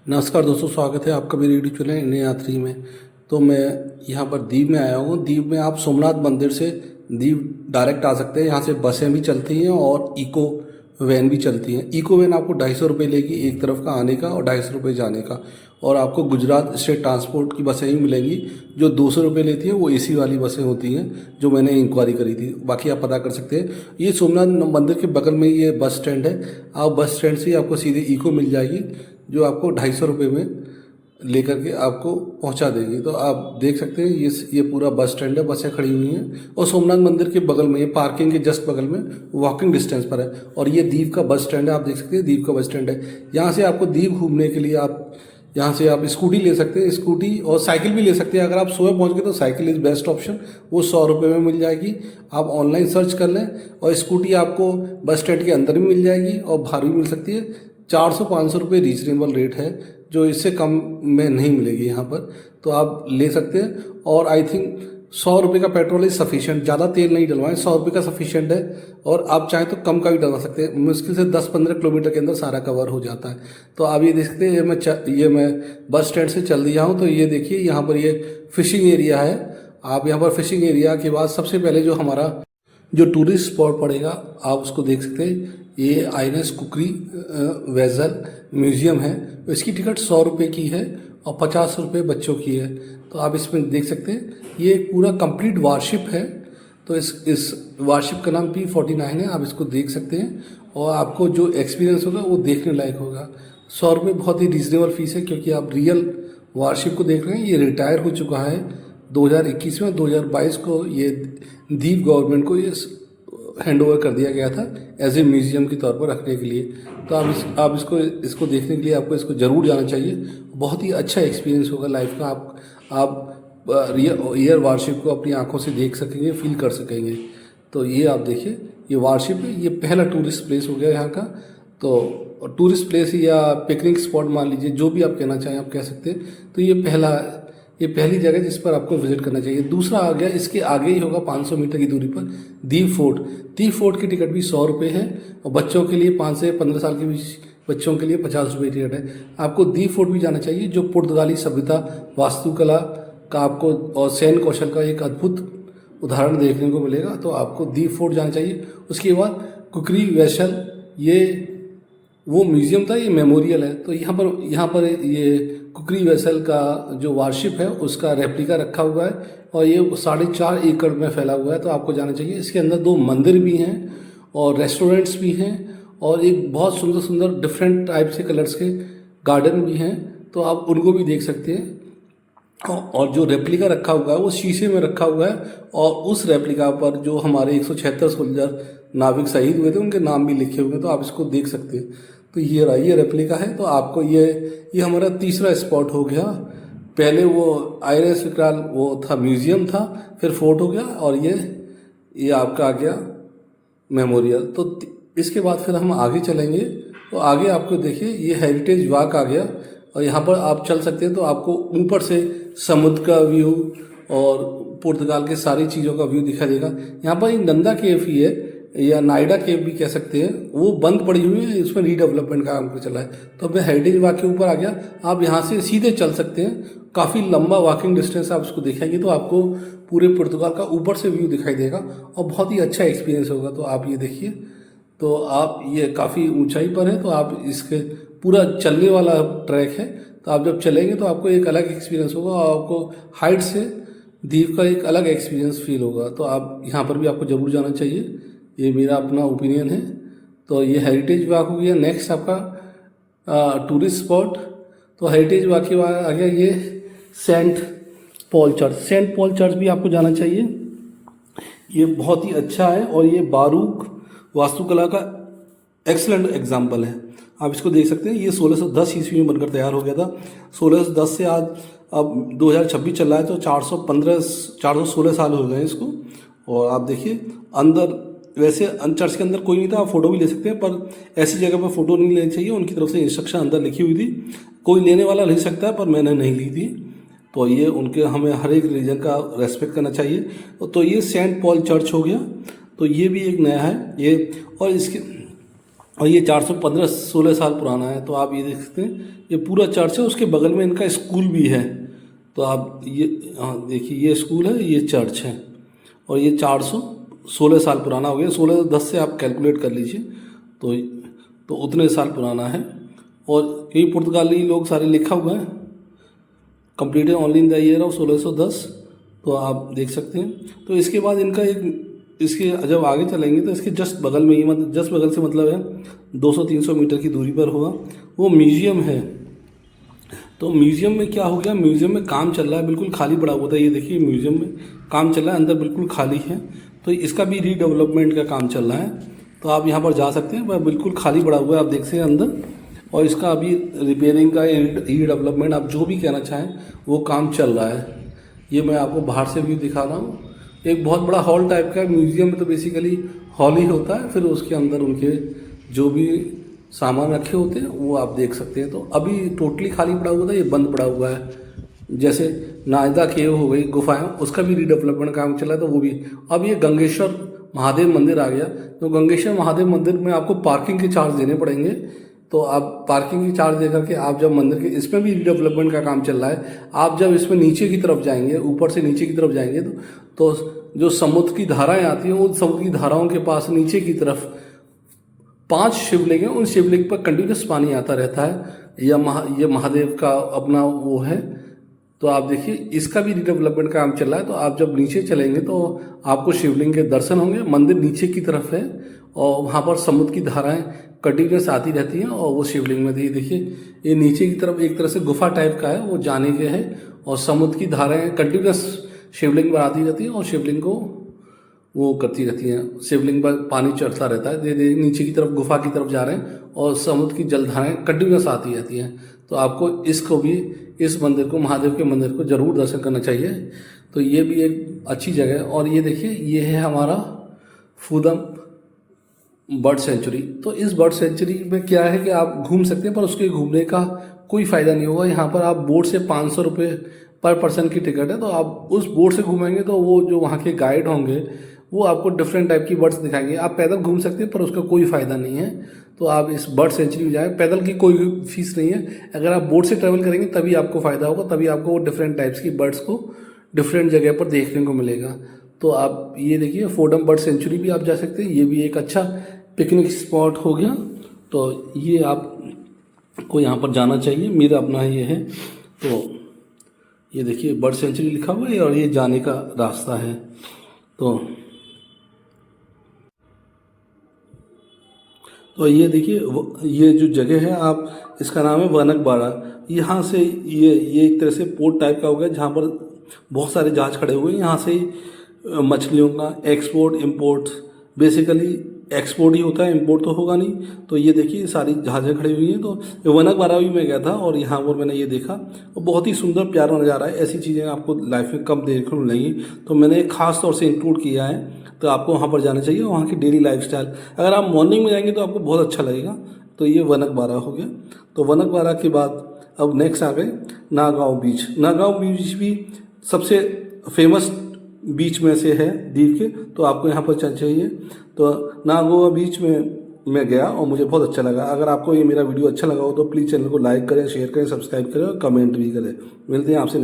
नमस्कार दोस्तों, स्वागत है आपका मेरी यूट्यूब चैनल इंडियन यात्री में। तो मैं यहाँ पर दीव में आया हूँ। दीव में आप सोमनाथ मंदिर से दीव डायरेक्ट आ सकते हैं। यहाँ से बसें भी चलती हैं और इको वैन भी चलती हैं। इको वैन आपको 250 रुपये लेगी एक तरफ का आने का और 250 रुपये जाने का। और आपको गुजरात स्टेट ट्रांसपोर्ट की बसें ही मिलेंगी जो 200 रुपये लेती हैं। वो एसी वाली बसें होती हैं जो मैंने इंक्वायरी करी थी। बाकी आप पता कर सकते हैं। ये सोमनाथ मंदिर के बगल में ये बस स्टैंड है। आप बस स्टैंड से ही आपको सीधे इको मिल जाएगी जो आपको 250 रुपये में लेकर के आपको पहुंचा देगी। तो आप देख सकते हैं ये पूरा बस स्टैंड है, बसें खड़ी हुई हैं और सोमनाथ मंदिर के बगल में, ये पार्किंग के जस्ट बगल में वॉकिंग डिस्टेंस पर है। और ये दीव का बस स्टैंड है, आप देख सकते हैं दीव का बस स्टैंड है। यहाँ से आपको दीव घूमने के लिए यहाँ से आप स्कूटी ले सकते हैं, स्कूटी और साइकिल भी ले सकते हैं। अगर आप सुबह पहुँच गए तो साइकिल इज़ बेस्ट ऑप्शन, वो 100 रुपये में मिल जाएगी। आप ऑनलाइन सर्च कर लें और स्कूटी आपको बस स्टैंड के अंदर भी मिल जाएगी और बाहर भी मिल सकती है। 400-500 रुपये रीजनेबल रेट है, जो इससे कम में नहीं मिलेगी यहाँ पर। तो आप ले सकते हैं। और आई थिंक 100 रुपये का पेट्रोल इज सफिशिएंट, ज़्यादा तेल नहीं डलवाएं, 100 रुपये का सफिशिएंट है। और आप चाहें तो कम का भी डलवा सकते हैं। मुश्किल से 10-15 किलोमीटर के अंदर सारा कवर हो जाता है। तो आप ये देख सकते हैं, ये मैं बस स्टैंड से चल दिया हूँ। तो ये देखिए यहाँ पर ये फिशिंग एरिया है। आप यहाँ पर फिशिंग एरिया के बाद सबसे पहले जो हमारा जो टूरिस्ट स्पॉट पड़ेगा आप उसको देख सकते हैं। ये आईएनएस कुकरी वेसल म्यूजियम है। इसकी टिकट 100 रुपये की है और 50 रुपये बच्चों की है। तो आप इसमें देख सकते हैं ये एक पूरा कंप्लीट वारशिप है। तो इस वारशिप का नाम P49 है। आप इसको देख सकते हैं और आपको जो एक्सपीरियंस होगा वो देखने लायक होगा। 100 रुपये बहुत ही रीजनेबल फीस है, क्योंकि आप रियल वारशिप को देख रहे हैं। ये रिटायर हो चुका है 2021 में। 2022 को ये दीव गवर्नमेंट को ये हैंड ओवर कर दिया गया था एज ए म्यूजियम के तौर पर रखने के लिए। तो आप इसको देखने के लिए आपको इसको ज़रूर जाना चाहिए। बहुत ही अच्छा एक्सपीरियंस होगा लाइफ का। आप रियल वारशिप को अपनी आंखों से देख सकेंगे, फील कर सकेंगे। तो ये आप देखिए, ये वारशिप है। ये पहला टूरिस्ट प्लेस हो गया यहाँ का। तो टूरिस्ट प्लेस या पिकनिक स्पॉट मान लीजिए, जो भी आप कहना चाहें आप कह सकते हैं। तो ये पहली जगह जिस पर आपको विजिट करना चाहिए। दूसरा आ गया, इसके आगे ही होगा 500 मीटर की दूरी पर दीव फोर्ट। दीव फोर्ट की टिकट भी 100 रुपये है और बच्चों के लिए 5 से 15 साल के बीच बच्चों के लिए 50 रुपये टिकट है। आपको दीव फोर्ट भी जाना चाहिए, जो पुर्तगाली सभ्यता, वास्तुकला का आपको और सैन्य कौशल का एक अद्भुत उदाहरण देखने को मिलेगा। तो आपको दीव फोर्ट जाना चाहिए। उसके बाद कुकरी वेसल, ये वो म्यूजियम था, ये मेमोरियल है। तो यहाँ पर ये कुकरी वेसल का जो वारशिप है उसका रेप्लिका रखा हुआ है और ये 4.5 एकड़ में फैला हुआ है। तो आपको जाना चाहिए। इसके अंदर 2 मंदिर भी हैं और रेस्टोरेंट्स भी हैं और एक बहुत सुंदर सुंदर डिफरेंट टाइप से कलर्स के गार्डन भी हैं। तो आप उनको भी देख सकते हैं। और जो रेप्लिका रखा हुआ है वो शीशे में रखा हुआ है और उस रेप्लिका पर जो हमारे 176 सोल्जर नाविक शहीद हुए थे उनके नाम भी लिखे हुए हैं। तो आप इसको देख सकते हैं। तो ये रेप्लिका है। तो आपको ये हमारा तीसरा स्पॉट हो गया। पहले वो आईएनएस विकराल वो था, म्यूजियम था, फिर फोर्ट हो गया और ये आपका आ गया मेमोरियल। तो इसके बाद फिर हम आगे चलेंगे। तो आगे आपको देखिए ये हेरिटेज वॉक आ गया और यहाँ पर आप चल सकते हैं। तो आपको ऊपर से समुद्र का व्यू और पुर्तगाल के सारी चीज़ों का व्यू दिखाई देगा। यहाँ पर एक नंदा केव ही है या नाइडा केव भी कह सकते हैं, वो बंद पड़ी हुई है, इसमें रीडेवलपमेंट का काम चला है। तो मैं हेरिटेज वॉक के ऊपर आ गया। आप यहाँ से सीधे चल सकते हैं, काफ़ी लंबा वॉकिंग डिस्टेंस आप इसको देखेंगे तो आपको पूरे पुर्तगाल का ऊपर से व्यू दिखाई देगा और बहुत ही अच्छा एक्सपीरियंस होगा। तो आप ये देखिए, तो आप ये काफ़ी ऊंचाई पर है। तो आप इसके पूरा चलने वाला ट्रैक है। तो आप जब चलेंगे तो आपको एक अलग एक्सपीरियंस होगा और आपको हाइट से दीव का एक अलग एक्सपीरियंस फील होगा। तो आप यहाँ पर भी आपको ज़रूर जाना चाहिए, ये मेरा अपना ओपिनियन है। तो ये हेरिटेज वॉक हो गया। नेक्स्ट आपका टूरिस्ट स्पॉट। तो हेरिटेज वॉक के बाद आ गया ये saint Paul church. Saint Paul church भी आपको जाना चाहिए। ये बहुत ही अच्छा है और ये बारूक वास्तुकला का एक्सलेंट एग्जाम्पल है। आप इसको देख सकते हैं। ये 1610 ईस्वी में बनकर तैयार हो गया था। 1610 से आज अब 2026 चल रहा है तो 416 साल हो गए हैं इसको। और आप देखिए अंदर, वैसे चर्च के अंदर कोई नहीं था, आप फोटो भी ले सकते हैं, पर ऐसी जगह पर फोटो नहीं लेनी चाहिए। उनकी तरफ से इंस्ट्रक्शन अंदर लिखी हुई थी, कोई लेने वाला ले सकता है, पर मैंने नहीं ली थी। तो ये उनके, हमें हर एक रिलीजन का रेस्पेक्ट करना चाहिए। तो ये सेंट पॉल चर्च हो गया। तो ये भी एक नया है ये। और और ये 415-16 साल पुराना है। तो आप ये देख सकते हैं, ये पूरा चर्च है, उसके बगल में इनका स्कूल भी है। तो आप ये देखिए, ये स्कूल है, ये चर्च है, और ये 416 साल पुराना हो गया। 16-10 से आप कैलकुलेट कर लीजिए, तो उतने साल पुराना है। और यही पुर्तगाली लोग सारे लिखा हुआ है, completed only in the year of 1610। तो आप देख सकते हैं। तो इसके बाद इनका इसके जब आगे चलेंगे तो इसके जस्ट बगल में ही, मतलब जस्ट बगल से मतलब है 200-300 मीटर की दूरी पर होगा वो म्यूज़ियम है। तो म्यूज़ियम में क्या हो गया, म्यूज़ियम में काम चल रहा है, बिल्कुल खाली पड़ा हुआ था। ये देखिए, म्यूज़ियम में काम चल रहा है, अंदर बिल्कुल खाली है। तो इसका भी रीडेवलपमेंट का काम चल रहा है। तो आप यहाँ पर जा सकते हैं, वह बिल्कुल खाली पड़ा हुआ है, आप देख सकते हैं अंदर। और इसका अभी रिपेयरिंग का, रीडेवलपमेंट, आप जो भी कहना चाहें, वो काम चल रहा है। ये मैं आपको बाहर से व्यू दिखा रहा हूँ। एक बहुत बड़ा हॉल टाइप का म्यूज़ियम में, तो बेसिकली हॉल ही होता है, फिर उसके अंदर उनके जो भी सामान रखे होते हैं वो आप देख सकते हैं। तो अभी टोटली खाली पड़ा हुआ था, ये बंद पड़ा हुआ है। जैसे नाजदा केव हो गई, गुफाएं, उसका भी रीडेवलपमेंट काम चला है, तो वो भी। अब ये गंगेश्वर महादेव मंदिर आ गया। तो गंगेश्वर महादेव मंदिर में आपको पार्किंग के चार्ज देने पड़ेंगे। तो आप पार्किंग की चार्ज दे करके आप जब मंदिर के, इसमें भी रीडेवलपमेंट का काम चल रहा है। आप जब इसमें नीचे की तरफ जाएंगे, ऊपर से नीचे की तरफ जाएंगे, तो जो समुद्र की धाराएं आती हैं, उन समुद्र की धाराओं के पास नीचे की तरफ 5 शिवलिंग हैं। उन शिवलिंग पर कंटिन्यूस पानी आता रहता है। ये महादेव का अपना वो है। तो आप देखिए, इसका भी रीडेवलपमेंट का काम चल रहा है। तो आप जब नीचे चलेंगे तो आपको शिवलिंग के दर्शन होंगे। मंदिर नीचे की तरफ है और वहाँ पर समुद्र की धाराएं कंटिन्यूस आती रहती हैं। और वो शिवलिंग में देखिए, ये नीचे की तरफ एक तरह से गुफा टाइप का है, वो जाने के है। और समुद्र की धाराएं कंटिन्यूस शिवलिंग पर आती रहती हैं और शिवलिंग को वो करती रहती हैं। शिवलिंग पर पानी चढ़ता रहता है, धीरे धीरे नीचे की तरफ गुफा की तरफ जा रहे हैं, और समुद्र की जलधाराएं कंटिन्यूस आती रहती हैं। तो आपको इसको भी, इस मंदिर को, महादेव के मंदिर को ज़रूर दर्शन करना चाहिए। तो ये भी एक अच्छी जगह है। और ये देखिए, ये है हमारा फूदम बर्ड सेंचुरी। तो इस बर्ड सेंचुरी में क्या है कि आप घूम सकते हैं, पर उसके घूमने का कोई फ़ायदा नहीं होगा। यहाँ पर आप बोट से 500 रुपये पर पर्सन की टिकट है। तो आप उस बोट से घूमेंगे तो वो जो वहाँ के गाइड होंगे वो आपको डिफरेंट टाइप की बर्ड्स दिखाएंगे। आप पैदल घूम सकते हैं, पर उसका कोई फ़ायदा नहीं है। तो आप इस बर्ड सेंचुरी में जाएँ, पैदल की कोई फीस नहीं है। अगर आप बोट से ट्रैवल करेंगे तभी आपको फ़ायदा होगा, तभी आपको वो डिफरेंट टाइप्स की बर्ड्स को डिफरेंट जगह पर देखने को मिलेगा। तो आप ये देखिए, फूडम बर्ड सेंचुरी भी आप जा सकते हैं। ये भी एक अच्छा पिकनिक स्पॉट हो गया। तो ये आपको यहाँ पर जाना चाहिए, मेरा अपना ये है। तो ये देखिए, बर्ड सेंचुरी लिखा हुआ है और ये जाने का रास्ता है। तो ये देखिए, ये जो जगह है, आप, इसका नाम है वनकबाड़ा। यहाँ से ये एक तरह से पोर्ट टाइप का हो गया, जहाँ पर बहुत सारे जहाज खड़े हुए हैं। यहाँ से मछलियों का एक्सपोर्ट इम्पोर्ट, बेसिकली एक्सपोर्ट ही होता है, इंपोर्ट तो होगा नहीं। तो ये देखिए, सारी जहाज़ें खड़ी हुई हैं। तो वनकबाड़ा भी मैं गया था और यहाँ पर मैंने ये देखा, और बहुत ही सुंदर प्यारा नज़ारा है। ऐसी चीज़ें आपको लाइफ में कम देखने को मिलेंगी। तो मैंने ख़ास तौर से इंक्लूड किया है। तो आपको वहाँ पर जाना चाहिए, वहाँ की डेली लाइफस्टाइल, अगर आप मॉर्निंग में जाएंगे तो आपको बहुत अच्छा लगेगा। तो ये वनकबाड़ा हो गया। तो वनकबाड़ा के बाद अब नेक्स्ट आ गए नागांव बीच। नागांव बीच भी सबसे फेमस बीच में से है दीव के। तो आपको यहाँ पर चलना चाहिए। तो नागोवा बीच में मैं गया और मुझे बहुत अच्छा लगा। अगर आपको ये मेरा वीडियो अच्छा लगा हो तो प्लीज़ चैनल को लाइक करें, शेयर करें, सब्सक्राइब करें और कमेंट भी करें। मिलते हैं आपसे नेक्स्ट।